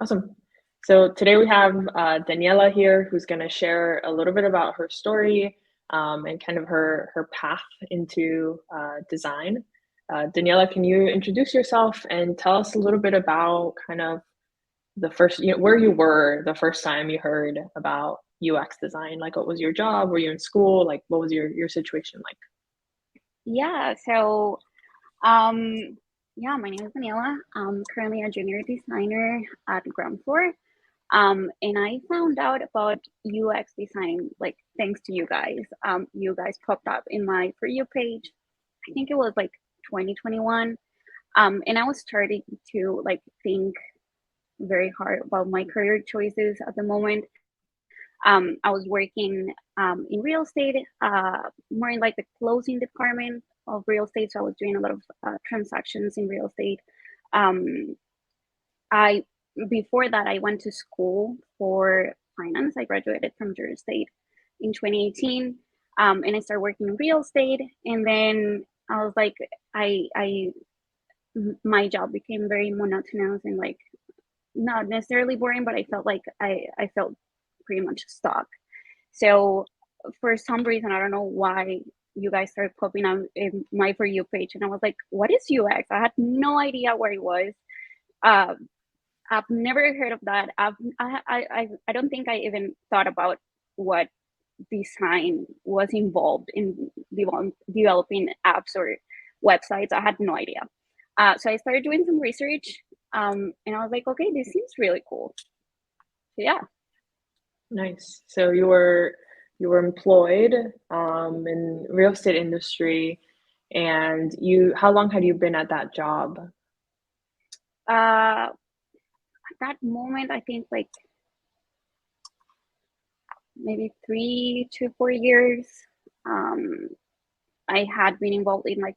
Awesome. So today we have Daniela here, who's going to share a little bit about her story and kind of her path into design. Daniela, can you introduce yourself and tell us a little bit about kind of the first, where you were the first time you heard about UX design? Like, what was your job? Were you in school? Like, what was your situation like? Yeah, so um my name is Daniela. I'm currently a junior designer at ground floor. And I found out about UX design like thanks to you guys. You guys popped up in my For You page. I think it was like 2021. And I was starting to like think very hard about my career choices at the moment. I was working in real estate, more in like the closing department of real estate. So I was doing a lot of transactions in real estate. Um, I Before that, I went to school for finance. I graduated from Georgia State in 2018, and I started working in real estate. And then I was like, I my job became very monotonous and like not necessarily boring, but I felt like I felt pretty much stuck. So for some reason, I don't know why you guys started popping up in my For You page, and I was like, "What is UX?" I had no idea what it was. Uh, I've never heard of that. I don't think I even thought about what design was involved in developing apps or websites. I had no idea. So I started doing some research, and I was like, "Okay, this seems really cool." So yeah. Nice. So you were employed in real estate industry, and you how long had you been at that job? At that moment, I think like maybe 3 to 4 years. Um, I had been involved in like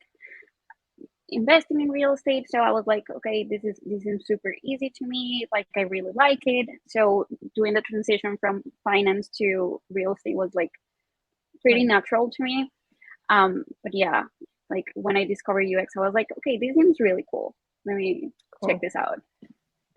investing in real estate, so I was like, okay, this is super easy to me. Like I really like it. So doing the transition from finance to real estate was like pretty Right. natural to me. But yeah, like when I discovered UX, I was like, okay, this seems really cool. Let me check Cool. this out.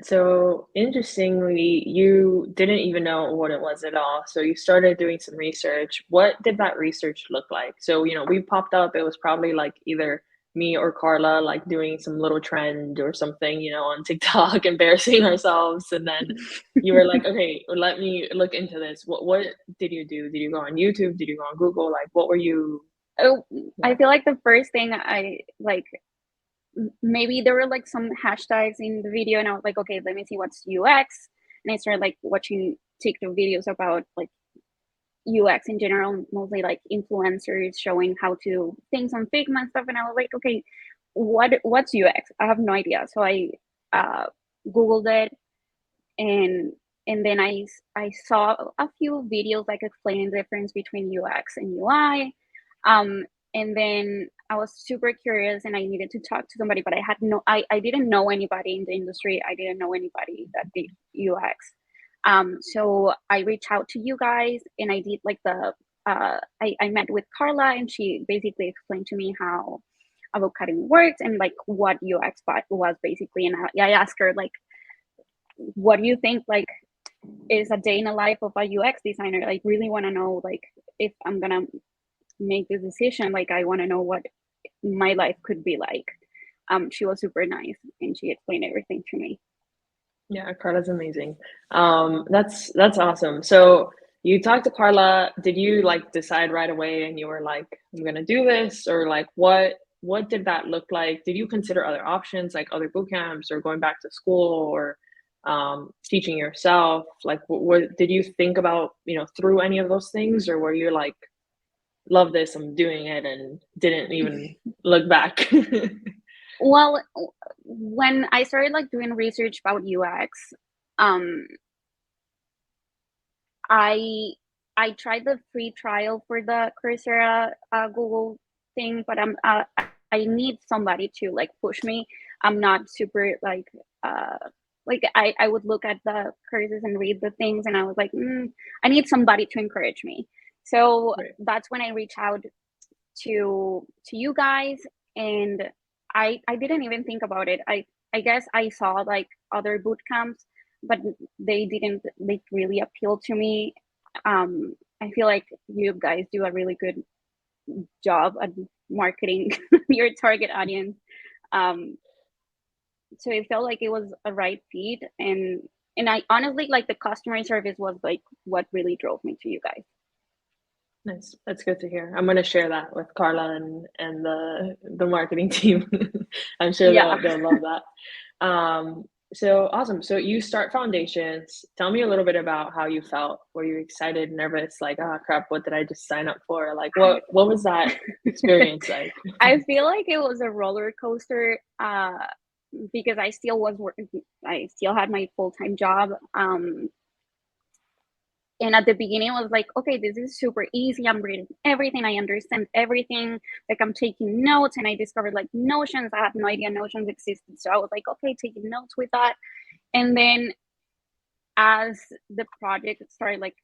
So interestingly, you didn't even know what it was at all. So you started doing some research. What did that research look like? So, we popped up, it was probably like either me or Carla, like doing some little trend or something, on TikTok, embarrassing ourselves. And then you were like, okay, let me look into this. What did you do? Did you go on YouTube? Did you go on Google? Like, what were you? Oh, I Yeah. feel like the first thing I like maybe there were like some hashtags in the video and I was like, okay, let me see what's UX. And I started like watching TikTok videos about like UX in general, mostly like influencers showing how to things on Figma and stuff. And I was like, okay, what's UX? I have no idea. So I uh, Googled it and then I saw a few videos like explaining the difference between UX and UI. Um, and then I was super curious and I needed to talk to somebody, but I didn't know anybody in the industry. I didn't know anybody that did UX. So I reached out to you guys and I did like I met with Carla and she basically explained to me how Avocademy works and like what UX was basically. And I asked her like, what do you think like is a day in the life of a UX designer? Like really want to know like if I'm gonna make this decision, like I want to know what my life could be like. She was super nice and she explained everything to me. Yeah, Carla's amazing. That's awesome. So you talked to Carla. Did you like decide right away and you were like, I'm gonna do this, or like what did that look like? Did you consider other options like other boot camps or going back to school or teaching yourself? Like what did you think about, through any of those things, or were you like, love this, I'm doing it and didn't even look back? Well, when I started like doing research about UX, um, I I tried the free trial for the Coursera Google thing, but I need somebody to like push me. I'm not super uh like I would look at the courses and read the things, and I was like, I need somebody to encourage me. So Right. that's when I reached out to you guys, and I didn't even think about it. I guess I saw like other boot camps but they didn't like really appeal to me. I feel like you guys do a really good job at marketing your target audience. Um, so it felt like it was a right fit, and I honestly like the customer service was like what really drove me to you guys. Nice. That's good to hear. I'm gonna share that with Carla and the marketing team. I'm sure Yeah. they'll love that. So awesome. So you start foundations. Tell me a little bit about how you felt. Were you excited, nervous, like, oh crap, what did I just sign up for? Like I what was that experience like? I feel like it was a roller coaster because I still was working. I still had my full-time job. And at the beginning, I was like, okay, this is super easy. I'm reading everything. I understand everything. Like I'm taking notes, and I discovered like Notions. I had no idea Notions existed. So I was like, okay, taking notes with that. And then as the project started, like,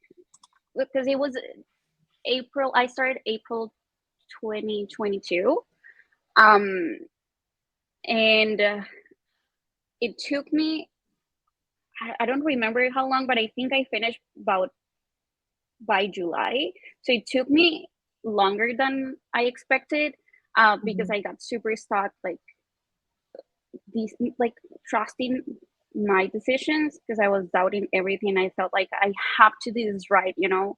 because it was April, I started April 2022. Um, and it took me, I don't remember how long, but I think I finished about by July. So it took me longer than I expected because Mhm. I got super stuck, like these, like trusting my decisions because I was doubting everything. I felt like I have to do this right, you know.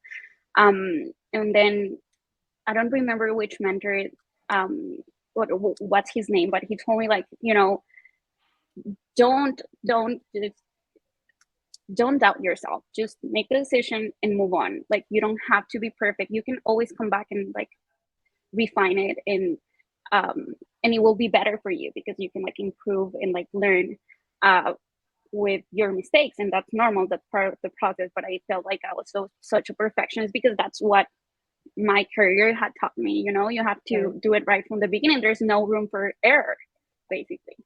And then I don't remember which mentor, um, what's his name, but he told me like, you know, don't don't doubt yourself. Just make the decision and move on. Like you don't have to be perfect. You can always come back and like refine it, um and it will be better for you because you can like improve and like learn uh with your mistakes, and that's normal. That's part of the process. But I felt like I was such a perfectionist because that's what my career had taught me. You know, you have Right. to do it right from the beginning. There's no room for error, basically.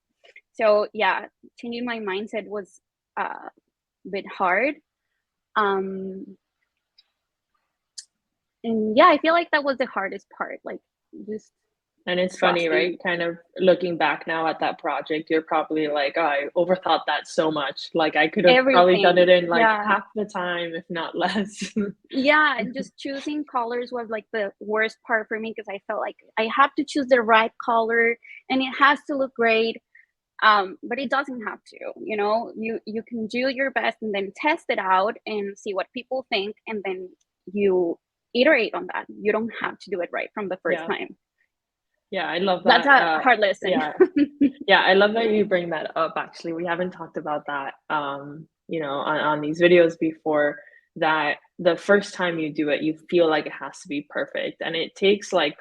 So yeah, changing my mindset was a bit hard. um and yeah, I feel like that was the hardest part, like just And it's funny, trusting right? Kind of looking back now at that project, you're probably like, oh, I overthought that so much. Like I could have probably done everything. it in like Yeah. half the time, if not less. Yeah, and just choosing colors was like the worst part for me because I felt like I have to choose the right color and it has to look great. But it doesn't have to. You know, you can do your best and then test it out and see what people think, and then you iterate on that. You don't have to do it right from the first Yeah. time. Yeah, I love That's that. a hard lesson. Yeah. Yeah, I love that you bring that up actually. We haven't talked about that on these videos before, that the first time you do it, you feel like it has to be perfect. And it takes like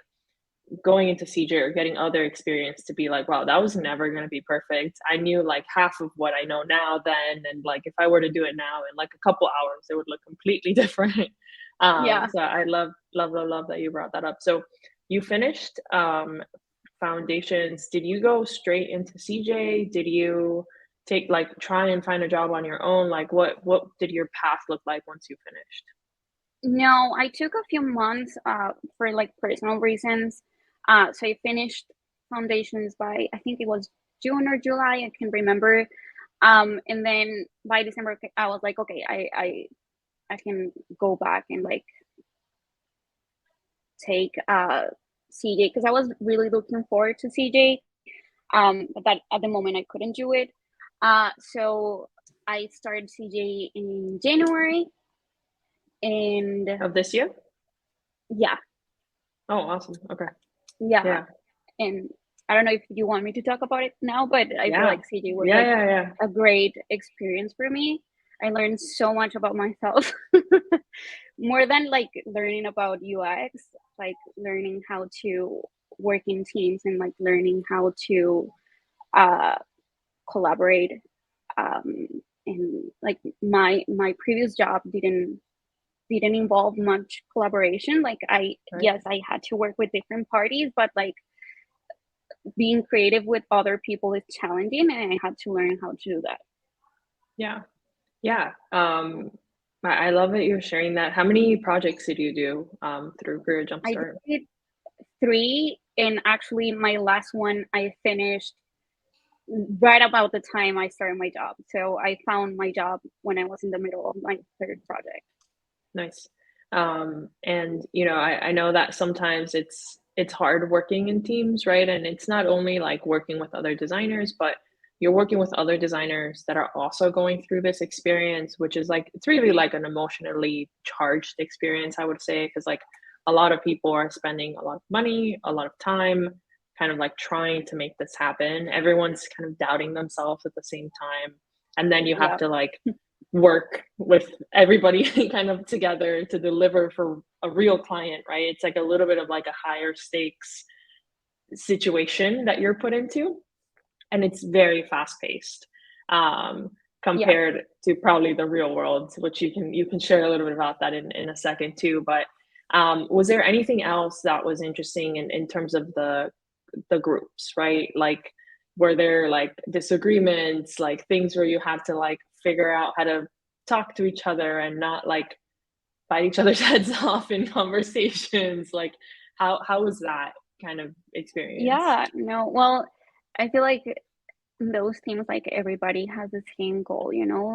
going into CJ or getting other experience to be like, wow, that was never going to be perfect. I knew like half of what I know now then, and like if I were to do it now in like a couple hours, it would look completely different. Yeah. So I love that you brought that up. So you finished foundations. Did you go straight into CJ? Did you take like try and find a job on your own? Like what did your path look like once you finished? No, I took a few months for like personal reasons. So I finished foundations by, I think it was June or July, I can remember. And then by December, I was like, okay, I can go back and like take CJ because I was really looking forward to CJ. But that at the moment I couldn't do it. So I started CJ in January, and Of this year? yeah, Oh, awesome. Okay. yeah. Yeah. And I don't know if you want me to talk about it now, but I feel Yeah. like CJ was Yeah, like yeah, yeah. a great experience for me. I learned so much about myself, more than like learning about UX, like learning how to work in teams and like learning how to uh, collaborate. Um, and like my previous job didn't involve much collaboration. Like I, Right. yes, I had to work with different parties, but like being creative with other people is challenging, and I had to learn how to do that. Yeah. Yeah. I love that you're sharing that. How many projects did you do through Career I Jumpstart? did three, and actually my last one I finished right about the time I started my job. So I found my job when I was in the middle of my third project. Nice. And I know that sometimes it's hard working in teams, right? And it's not only like working with other designers, but you're working with other designers that are also going through this experience, which is like it's really like an emotionally charged experience, I would say, because like a lot of people are spending a lot of money, a lot of time, kind of like trying to make this happen. Everyone's kind of doubting themselves at the same time. And then you have Yeah. to like work with everybody kind of together to deliver for a real client, right? It's like a little bit of like a higher stakes situation that you're put into, and it's very fast paced Yeah. compared to probably the real world, which you can share a little bit about that in a second too. But was there anything else that was interesting in terms of the groups, right? Like, were there like disagreements, like things where you had to like figure out how to talk to each other and not like bite each other's heads off in conversations? Like, how was that kind of experience? Yeah. No, well, I feel like those teams, like everybody has the same goal,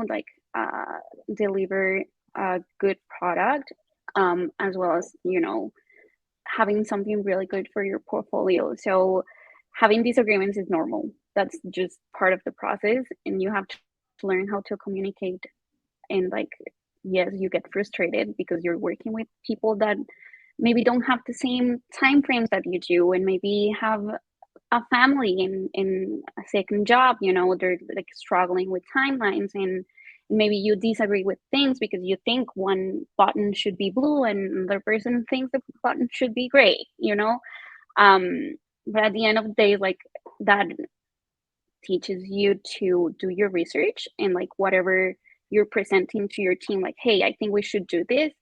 like uh, deliver a good product, as well as, having something really good for your portfolio. So having disagreements is normal. That's just part of the process, and you have to learn how to communicate. And like, yes, you get frustrated because you're working with people that maybe don't have the same time frames that you do, and maybe have a family in a second job. They're like struggling with timelines, and maybe you disagree with things because you think one button should be blue and the person thinks the button should be gray. um but at the end of the day, like, that teaches you to do your research, and like whatever you're presenting to your team, like, hey, I think we should do this,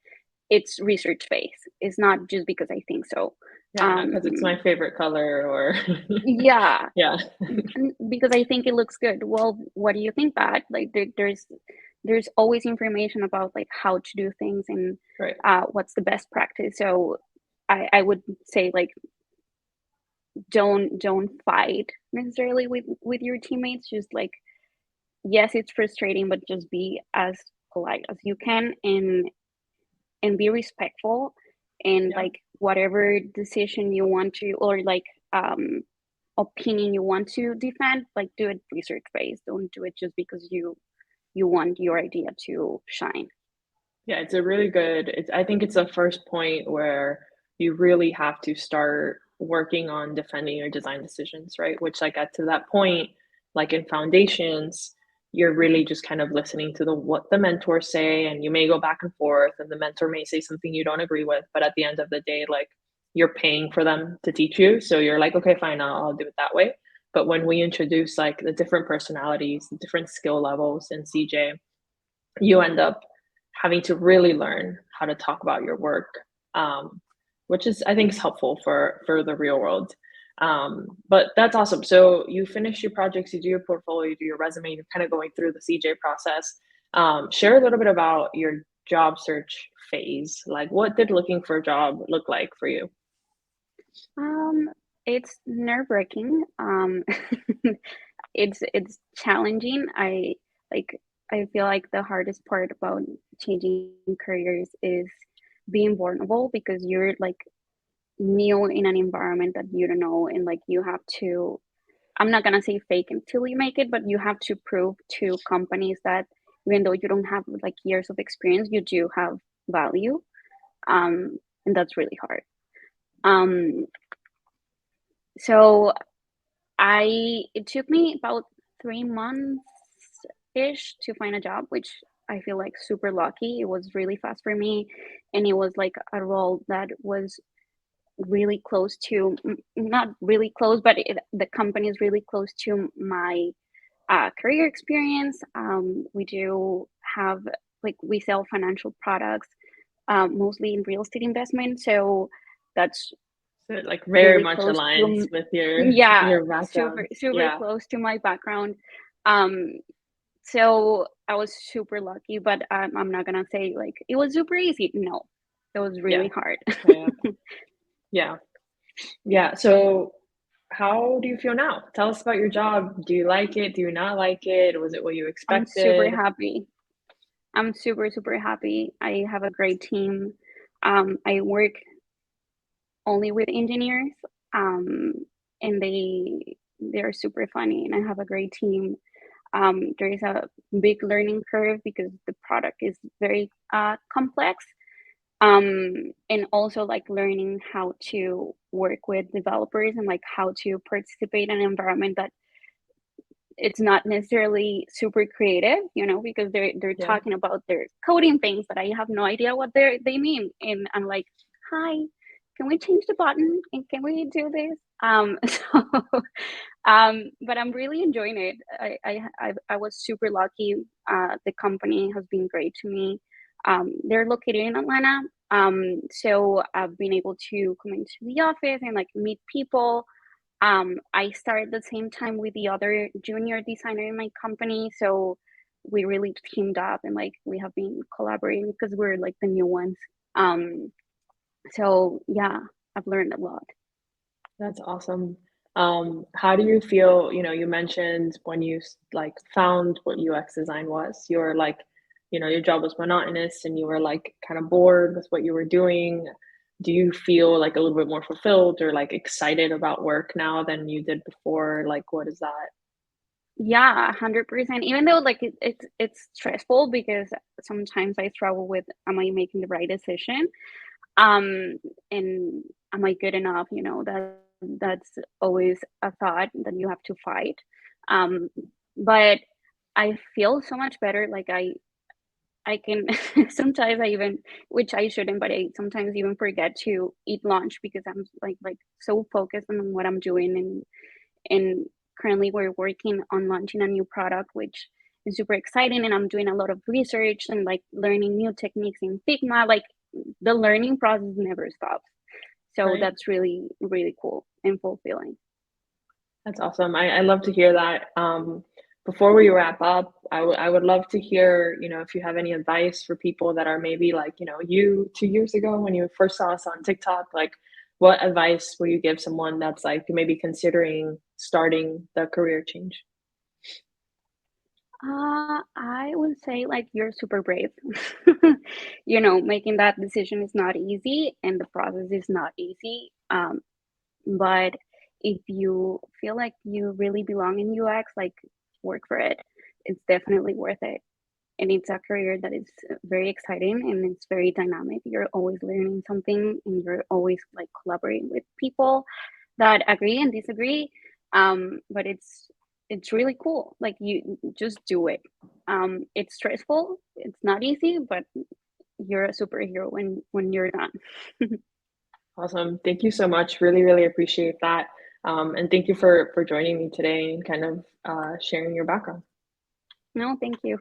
it's research based. It's not just because I think so. Yeah, not um because it's my favorite color or yeah, yeah. because I think it looks good. Well, what do you think, Pat? Like, there's always information about like how to do things, and Right. what's the best practice. So I would say, like, don't fight necessarily with your teammates. Just like, yes, it's frustrating, but just be as polite as you can, and be respectful, and Yeah. like whatever decision you want to, or like opinion you want to defend, like, do it research based. Don't do it just because you want your idea to shine. Yeah, it's a really good I think it's the first point where you really have to start working on defending your design decisions, right? Which like at to that point, like in foundations, you're really just kind of listening to the what the mentors say, and you may go back and forth and the mentor may say something you don't agree with, but at the end of the day, like you're paying for them to teach you. So you're like, okay, fine, I'll do it that way. But when we introduce like the different personalities, the different skill levels in CJ, you end up having to really learn how to talk about your work, um, which is I think is helpful for the real world. But that's awesome. So you finish your projects, you do your portfolio, you do your resume, you're kind of going through the CJ process. Share a little bit about your job search phase. Like, what did looking for a job look like for you? um it's nerve-wracking. It's challenging. Like I feel like the hardest part about changing careers is being vulnerable, because you're like new in an environment that you don't know, and like you have to, I'm not gonna say fake until you make it, but you have to prove to companies that even though you don't have like years of experience, you do have value. And that's really hard. Um, so it took me about 3 months ish to find a job, which I feel like super lucky. It was really fast for me, and it was like a role that was really close to, not really close, but the company is really close to my career experience. We do have, like, we sell financial products, mostly in real estate investment. So that's So it like very really much close aligns to, with your yeah, your super, background. super Yeah. close to my background. Um, so I was super lucky, but I'm not gonna say like it was super easy. No, it was Yeah. really hard. Yeah. Yeah. Yeah. So how do you feel now? Tell us about your job. Do you like it? Do you not like it? Was it what you I'm super expected? happy. I'm super, super happy. I have a great team. I work only with engineers, um, and they're super funny, and I have a great team. There is a big learning curve because the product is very complex, and also like learning how to work with developers and like how to participate in an environment that it's not necessarily super creative, because they're Yeah. talking about their coding things that I have no idea what they mean, and I'm like, hi, can we change the button and can we do this? So, but I'm really enjoying it. I was super lucky. The company has been great to me. They're located in Atlanta, so I've been able to come into the office and like meet people. I started the same time with the other junior designer in my company, so we really teamed up and like we have been collaborating because we're like the new ones. Um, so yeah, I've learned a lot. That's awesome. How do you feel, you mentioned when like found what UX design was, you were like, your job was monotonous and you were like kind of bored with what you were doing. Do you feel like a little bit more fulfilled or like excited about work now than you did before? Like, what is that? Yeah, 100%. Even though like it's stressful because sometimes I struggle with, am I making the right decision? Um, and am I good enough? That's always a thought that you have to fight. Um, but I feel so much better. Like I can sometimes I even, which I shouldn't, but I sometimes even forget to eat lunch because I'm like so focused on what I'm doing, and currently we're working on launching a new product which is super exciting, and I'm doing a lot of research and like learning new techniques in Figma. Like the learning process never stops. So Right? that's really, really cool and fulfilling. That's awesome. I love to hear that. Before we wrap up, I would love to hear, if you have any advice for people that are maybe like, you 2 years ago when you first saw us on TikTok, like what advice will you give someone that's like maybe considering starting the career change? I would say like you're super brave. Making that decision is not easy and the process is not easy. But if you feel like you really belong in UX, like work for it. It's definitely worth it. And it's a career that is very exciting and it's very dynamic. You're always learning something and you're always like collaborating with people that agree and disagree. But it's really cool. Like you just do it. It's stressful. It's not easy, but you're a superhero when you're done. Awesome. Thank you so much. Really, really appreciate that. And thank you for joining me today and kind of sharing your background. No, thank you.